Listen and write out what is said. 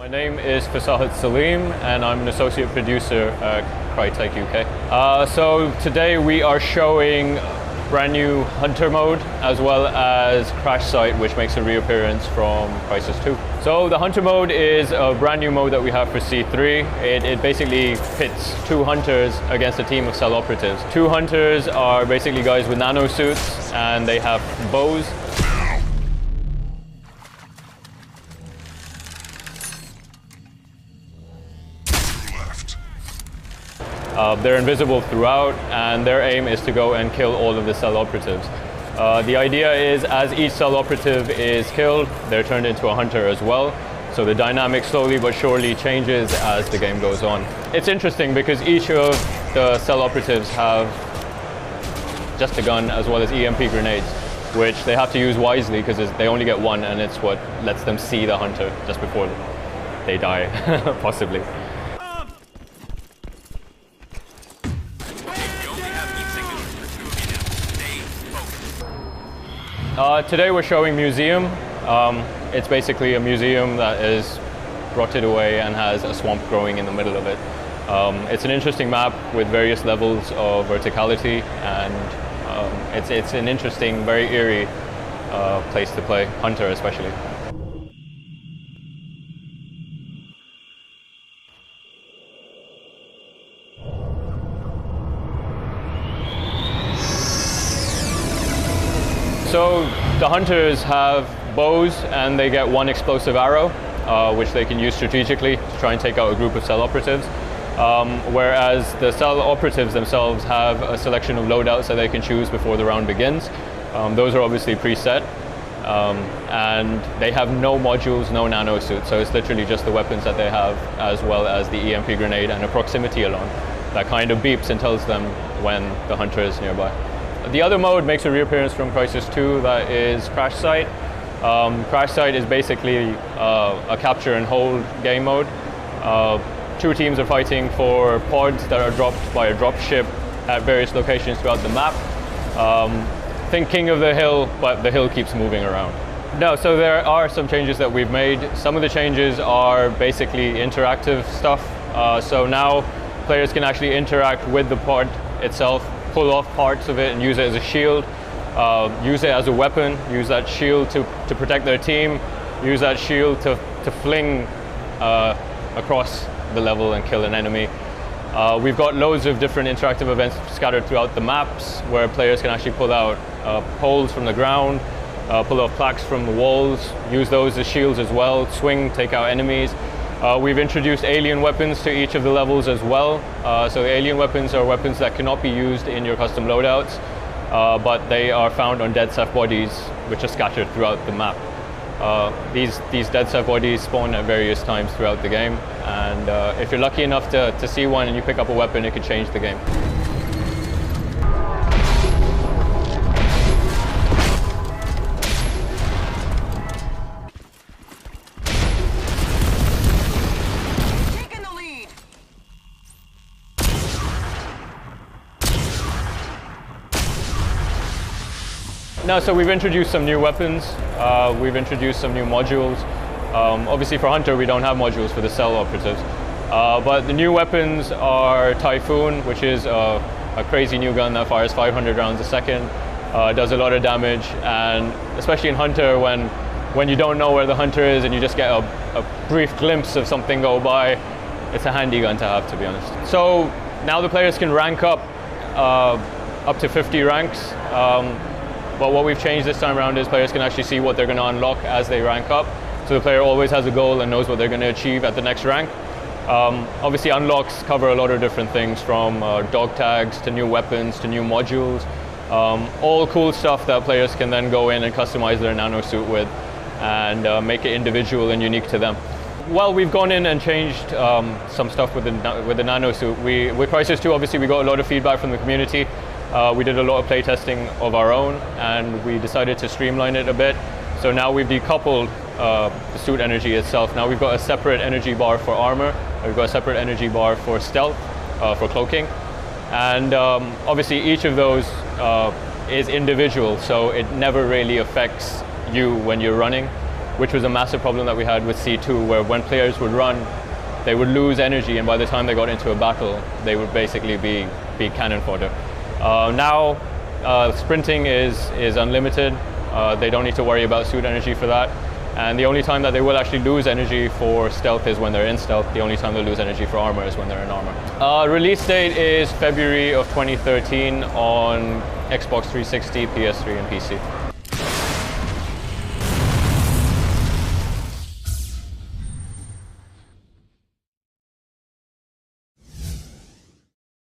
My name is Fasahat Salim and I'm an associate producer at Crysis UK. So today we are showing brand new Hunter mode as well as Crash Site, which makes a reappearance from Crysis 2. So the Hunter mode is a brand new mode that we have for C3. It basically pits two Hunters against a team of cell operatives. Two Hunters are basically guys with nano suits and they have bows. They're invisible throughout, and their aim is to go and kill all of the cell operatives. The idea is, as each cell operative is killed, they're turned into a hunter as well. So the dynamic slowly but surely changes as the game goes on. It's interesting because each of the cell operatives have just a gun as well as EMP grenades, which they have to use wisely because they only get one, and it's what lets them see the hunter just before they die, possibly. Today we're showing Museum. It's basically a museum that is rotted away and has a swamp growing in the middle of it. It's an interesting map with various levels of verticality, and it's an interesting, very eerie place to play, Hunter especially. So the Hunters have bows and they get one explosive arrow, which they can use strategically to try and take out a group of cell operatives. Whereas the cell operatives themselves have a selection of loadouts that they can choose before the round begins. Those are obviously preset, and they have no modules, no nano suits, so it's literally just the weapons that they have, as well as the EMP grenade and a proximity alarm that kind of beeps and tells them when the Hunter is nearby. The other mode makes a reappearance from Crysis 2, that is Crash Site. Crash Site is basically a capture and hold game mode. Two teams are fighting for pods that are dropped by a drop ship at various locations throughout the map. Think King of the Hill, but the hill keeps moving around. No, so there are some changes that we've made. Some of the changes are basically interactive stuff. So now players can actually interact with the pod itself, pull off parts of it and use it as a shield, use it as a weapon, use that shield to protect their team, use that shield to fling across the level and kill an enemy. We've got loads of different interactive events scattered throughout the maps where players can actually pull out poles from the ground, pull off plaques from the walls, use those as shields as well, swing, take out enemies. We've introduced alien weapons to each of the levels as well. So the alien weapons are weapons that cannot be used in your custom loadouts, but they are found on dead Ceph bodies, which are scattered throughout the map. These dead Ceph bodies spawn at various times throughout the game, and if you're lucky enough to see one and you pick up a weapon, it could change the game. No, so we've introduced some new weapons, we've introduced some new modules. Obviously for Hunter we don't have modules for the cell operatives, but the new weapons are Typhoon, which is a crazy new gun that fires 500 rounds a second, does a lot of damage, and especially in Hunter when you don't know where the Hunter is and you just get a brief glimpse of something go by, it's a handy gun to have, to be honest. So now the players can rank up to 50 ranks. But what we've changed this time around is players can actually see what they're going to unlock as they rank up. So the player always has a goal and knows what they're going to achieve at the next rank. Obviously unlocks cover a lot of different things, from dog tags to new weapons to new modules. All cool stuff that players can then go in and customize their nano suit with and make it individual and unique to them. Well, we've gone in and changed some stuff with the nano suit. With Crysis 2, obviously we got a lot of feedback from the community. We did a lot of play testing of our own, and we decided to streamline it a bit. So now we've decoupled the suit energy itself. Now we've got a separate energy bar for armor, we've got a separate energy bar for stealth, for cloaking. And obviously each of those is individual, so it never really affects you when you're running. which was a massive problem that we had with C2, where when players would run, they would lose energy, and by the time they got into a battle, they would basically be cannon fodder. Now, sprinting is unlimited. They don't need to worry about suit energy for that. And the only time that they will actually lose energy for stealth is when they're in stealth. The only time they lose energy for armor is when they're in armor. Release date is February of 2013 on Xbox 360, PS3, and PC.